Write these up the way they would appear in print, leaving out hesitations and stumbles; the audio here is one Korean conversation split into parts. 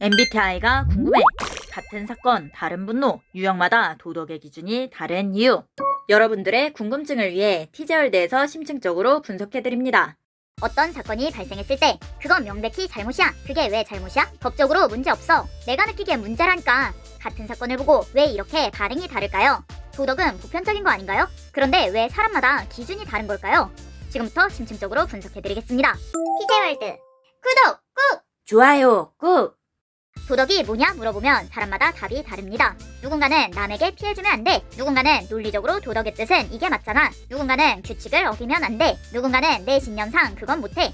MBTI가 궁금해. 같은 사건, 다른 분노, 유형마다 도덕의 기준이 다른 이유. 여러분들의 궁금증을 위해 티제월드에서 심층적으로 분석해드립니다. 어떤 사건이 발생했을 때 그건 명백히 잘못이야. 그게 왜 잘못이야? 법적으로 문제 없어. 내가 느끼기엔 문제라니까. 같은 사건을 보고 왜 이렇게 반응이 다를까요? 도덕은 보편적인 거 아닌가요? 그런데 왜 사람마다 기준이 다른 걸까요? 지금부터 심층적으로 분석해드리겠습니다. 티제월드 구독 꾹! 좋아요, 꾹! 도덕이 뭐냐 물어보면 사람마다 답이 다릅니다. 누군가는 남에게 피해주면 안 돼. 누군가는 논리적으로 도덕의 뜻은 이게 맞잖아. 누군가는 규칙을 어기면 안 돼. 누군가는 내 신념상 그건 못해.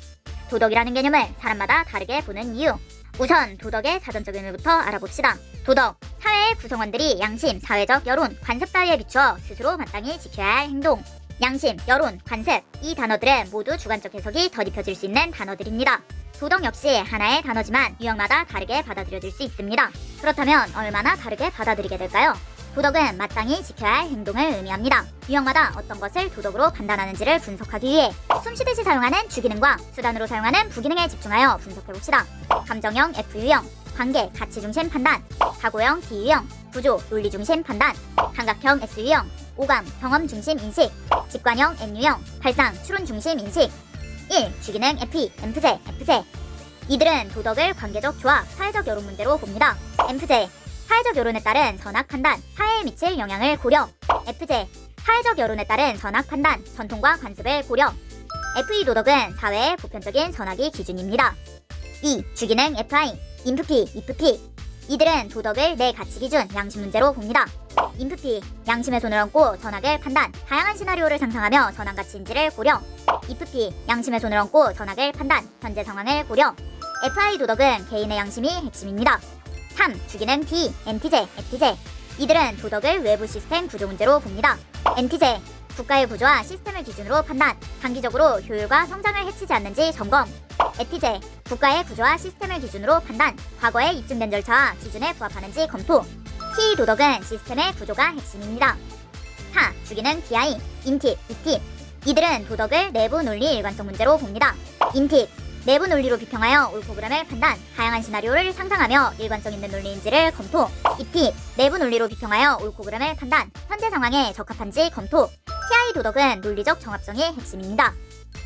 도덕이라는 개념을 사람마다 다르게 보는 이유. 우선 도덕의 사전적인 의미부터 알아봅시다. 도덕, 사회의 구성원들이 양심, 사회적 여론, 관습 따위에 비추어 스스로 마땅히 지켜야 할 행동. 양심, 여론, 관습, 이 단어들은 모두 주관적 해석이 덧입혀질 수 있는 단어들입니다. 도덕 역시 하나의 단어지만 유형마다 다르게 받아들여질 수 있습니다. 그렇다면 얼마나 다르게 받아들이게 될까요? 도덕은 마땅히 지켜야 할 행동을 의미합니다. 유형마다 어떤 것을 도덕으로 판단하는지를 분석하기 위해 숨쉬듯이 사용하는 주기능과 수단으로 사용하는 부기능에 집중하여 분석해봅시다. 감정형 F유형, 관계, 가치 중심 판단. 사고형 D유형, 구조, 논리 중심 판단. 감각형 S유형, 오감, 경험 중심 인식. 직관형 N유형, 발상, 추론 중심 인식. 1. 주기능 FE, 엠프제, F제. 이들은 도덕을 관계적 조합, 사회적 여론 문제로 봅니다. 엠프제, 사회적 여론에 따른 선악 판단, 사회에 미칠 영향을 고려. F제, 사회적 여론에 따른 선악 판단, 전통과 관습을 고려. FE 도덕은 사회의 보편적인 선악이 기준입니다. 2. 주기능 FI, 인프피, 이프피. 이들은 도덕을 내 가치 기준, 양심 문제로 봅니다. 인프피, 양심의 손을 얹고 선악을 판단, 다양한 시나리오를 상상하며 선악 가치인지를 고려. 이프피, 양심의 손을 얹고 선악을 판단, 현재 상황을 고려. FI 도덕은 개인의 양심이 핵심입니다. 3. 주기능 D, NT제, FT제. 이들은 도덕을 외부 시스템 구조 문제로 봅니다. NT제, 국가의 구조와 시스템을 기준으로 판단, 장기적으로 효율과 성장을 해치지 않는지 점검. FT제, 국가의 구조와 시스템을 기준으로 판단, 과거에 입증된 절차와 기준에 부합하는지 검토. T 도덕은 시스템의 구조가 핵심입니다. 4. 주기능 DI, 인팁, 이팁. 이들은 도덕을 내부 논리 일관성 문제로 봅니다. 인팁, 내부 논리로 비평하여 옳고 그름을 판단, 다양한 시나리오를 상상하며 일관성 있는 논리인지를 검토. 이팁, 내부 논리로 비평하여 옳고 그름을 판단, 현재 상황에 적합한지 검토. TI 도덕은 논리적 정합성이 핵심입니다.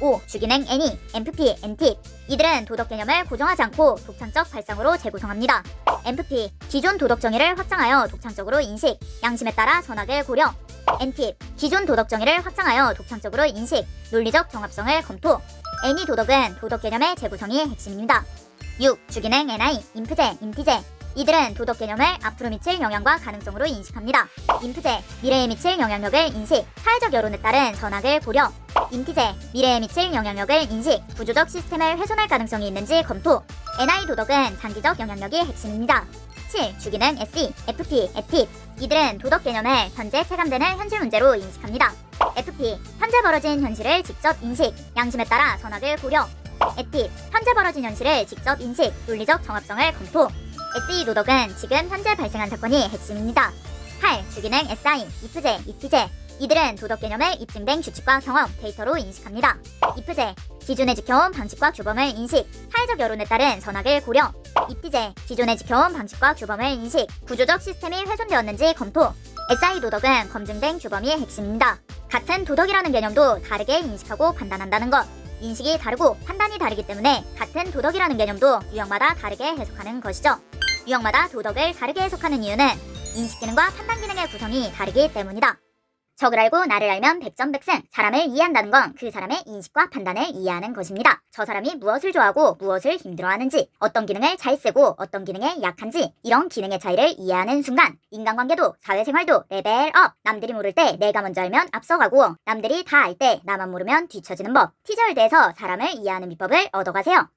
5. 주기능 NE, MFP, NTIP. 이들은 도덕 개념을 고정하지 않고 독창적 발상으로 재구성합니다. MFP, 기존 도덕 정의를 확장하여 독창적으로 인식, 양심에 따라 선악을 고려. NTIP, 기존 도덕 정의를 확장하여 독창적으로 인식, 논리적 정합성을 검토. NE 도덕은 도덕 개념의 재구성이 핵심입니다. 6. 주기능 NI, 인프제, 인티제. 이들은 도덕 개념을 앞으로 미칠 영향과 가능성으로 인식합니다. 인프제, 미래에 미칠 영향력을 인식, 사회적 여론에 따른 선악을 고려. 인티제, 미래에 미칠 영향력을 인식, 구조적 시스템을 훼손할 가능성이 있는지 검토. NI 도덕은 장기적 영향력이 핵심입니다. 7. 주기능 SE, FP, FTIP. 이들은 도덕 개념을 현재 체감되는 현실 문제로 인식합니다. FP, 현재 벌어진 현실을 직접 인식, 양심에 따라 선악을 고려. FTIP, 현재 벌어진 현실을 직접 인식, 논리적 정합성을 검토. SE 도덕은 지금 현재 발생한 사건이 핵심입니다. 8. 주기능 SI, 이프제, 이티제. 이들은 도덕 개념을 입증된 규칙과 경험, 데이터로 인식합니다. 이프제, 기존에 지켜온 방식과 규범을 인식, 사회적 여론에 따른 선악을 고려. 이티제, 기존에 지켜온 방식과 규범을 인식, 구조적 시스템이 훼손되었는지 검토. SI 도덕은 검증된 규범이 핵심입니다. 같은 도덕이라는 개념도 다르게 인식하고 판단한다는 것. 인식이 다르고 판단이 다르기 때문에 같은 도덕이라는 개념도 유형마다 다르게 해석하는 것이죠. 유형마다 도덕을 다르게 해석하는 이유는 인식 기능과 판단 기능의 구성이 다르기 때문이다. 적을 알고 나를 알면 백전백승. 사람을 이해한다는 건 그 사람의 인식과 판단을 이해하는 것입니다. 저 사람이 무엇을 좋아하고 무엇을 힘들어하는지, 어떤 기능을 잘 쓰고 어떤 기능에 약한지, 이런 기능의 차이를 이해하는 순간 인간관계도 사회생활도 레벨업. 남들이 모를 때 내가 먼저 알면 앞서가고, 남들이 다 알 때 나만 모르면 뒤처지는 법. 티저월드에서 사람을 이해하는 비법을 얻어가세요.